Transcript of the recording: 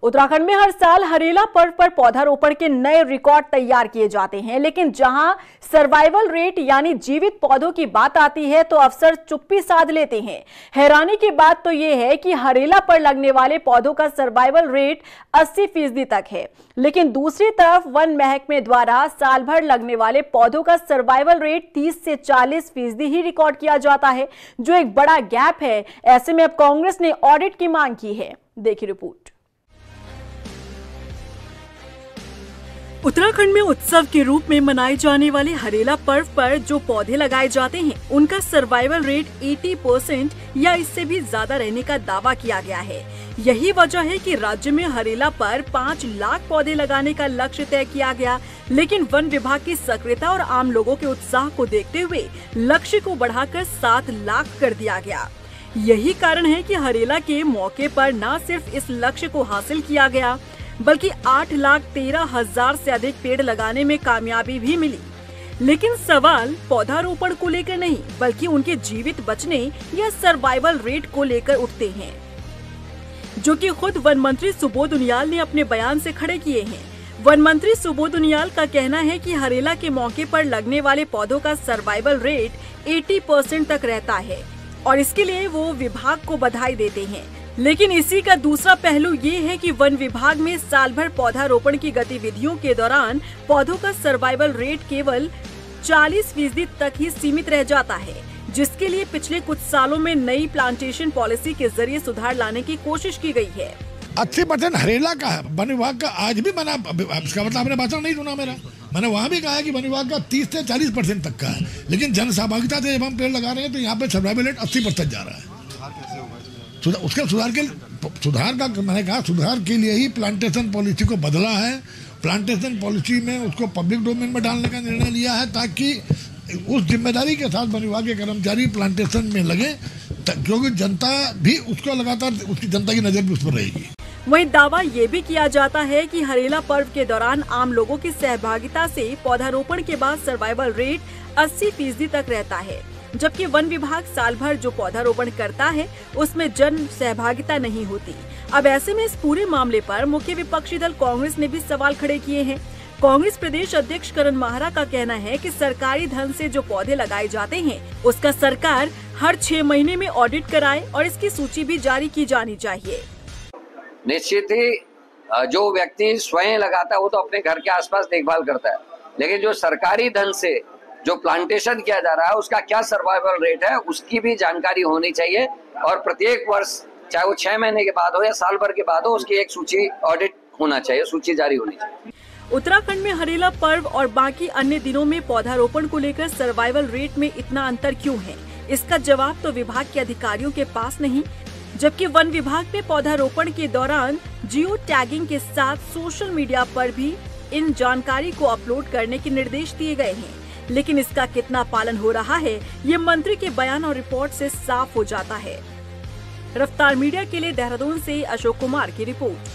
उत्तराखंड में हर साल हरेला पर्व पर पौधारोपण के नए रिकॉर्ड तैयार किए जाते हैं, लेकिन जहां सर्वाइवल रेट यानी जीवित पौधों की बात आती है तो अफसर चुप्पी साध लेते हैं। हैरानी की बात तो यह है कि हरेला पर लगने वाले पौधों का सर्वाइवल रेट 80% तक है, लेकिन दूसरी तरफ वन महकमे द्वारा साल भर लगने वाले पौधों का सर्वाइवल रेट 30 से 40% ही रिकॉर्ड किया जाता है, जो एक बड़ा गैप है। ऐसे में अब कांग्रेस ने ऑडिट की मांग की है। देखिए रिपोर्ट। उत्तराखंड में उत्सव के रूप में मनाए जाने वाले हरेला पर्व पर जो पौधे लगाए जाते हैं, उनका सर्वाइवल रेट 80% या इससे भी ज्यादा रहने का दावा किया गया है। यही वजह है कि राज्य में हरेला पर 5 लाख पौधे लगाने का लक्ष्य तय किया गया, लेकिन वन विभाग की सक्रियता और आम लोगों के उत्साह को देखते हुए लक्ष्य को बढ़ाकर 7 लाख कर दिया गया। यही कारण है कि हरेला के मौके पर न सिर्फ इस लक्ष्य को हासिल किया गया, बल्कि 8,13,000 से अधिक पेड़ लगाने में कामयाबी भी मिली। लेकिन सवाल पौधारोपण को लेकर नहीं, बल्कि उनके जीवित बचने या सर्वाइवल रेट को लेकर उठते हैं, जो कि खुद वन मंत्री सुबोध उनियाल ने अपने बयान से खड़े किए हैं। वन मंत्री सुबोध उनियाल का कहना है कि हरेला के मौके पर लगने वाले पौधों का सर्वाइवल रेट 80% तक रहता है और इसके लिए वो विभाग को बधाई देते हैं। लेकिन इसी का दूसरा पहलू ये है कि वन विभाग में साल भर पौधारोपण की गतिविधियों के दौरान पौधों का सर्वाइवल रेट केवल 40% तक ही सीमित रह जाता है, जिसके लिए पिछले कुछ सालों में नई प्लांटेशन पॉलिसी के जरिए सुधार लाने की कोशिश की गई है। 80% हरेला का है। वन विभाग का आज भी बना, इसका मतलब आपने भाषण नहीं सुना मेरा। मैंने वहाँ भी कहा है कि वन विभाग का 30 से 40% तक का है, लेकिन जन सहभागिता से जब हम पेड़ लगा रहे हैं तो यहाँ पे सर्वाइवल रेट 80% जा रहा है। उसके सुधार का मैंने कहा, सुधार के लिए ही प्लांटेशन पॉलिसी को बदला है। प्लांटेशन पॉलिसी में उसको पब्लिक डोमेन में डालने का निर्णय लिया है, ताकि उस जिम्मेदारी के साथ वन विभाग के कर्मचारी प्लांटेशन में लगे, क्योंकि जनता भी उसको लगातार, उसकी जनता की नजर भी उस पर रहेगी। वहीं दावा ये भी किया जाता है कि हरेला पर्व के दौरान आम लोगों की सहभागिता से पौधारोपण के बाद सर्वाइवल रेट 80% तक रहता है, जबकि वन विभाग साल भर जो पौधारोपण करता है उसमें जन सहभागिता नहीं होती। अब ऐसे में इस पूरे मामले पर मुख्य विपक्षी दल कांग्रेस ने भी सवाल खड़े किए हैं। कांग्रेस प्रदेश अध्यक्ष करण माहरा का कहना है कि सरकारी धन से जो पौधे लगाए जाते हैं उसका सरकार हर 6 महीने में ऑडिट कराए और इसकी सूची भी जारी की जानी चाहिए। निश्चित ही जो व्यक्ति स्वयं लगाता है वो तो अपने घर के आसपास देखभाल करता है, लेकिन जो सरकारी धन से जो प्लांटेशन किया जा रहा है उसका क्या सर्वाइवल रेट है, उसकी भी जानकारी होनी चाहिए और प्रत्येक वर्ष, चाहे वो 6 महीने के बाद हो या साल भर के बाद हो, उसकी एक सूची ऑडिट होना चाहिए, सूची जारी होनी चाहिए। उत्तराखंड में हरेला पर्व और बाकी अन्य दिनों में पौधारोपण को लेकर सर्वाइवल रेट में इतना अंतर क्यों है, इसका जवाब तो विभाग के अधिकारियों के पास नहीं, जबकि वन विभाग में पौधारोपण के दौरान जियो टैगिंग के साथ सोशल मीडिया पर भी इन जानकारी को अपलोड करने के निर्देश दिए गए हैं। लेकिन इसका कितना पालन हो रहा है, ये मंत्री के बयान और रिपोर्ट से साफ हो जाता है। रफ्तार मीडिया के लिए देहरादून से अशोक कुमार की रिपोर्ट।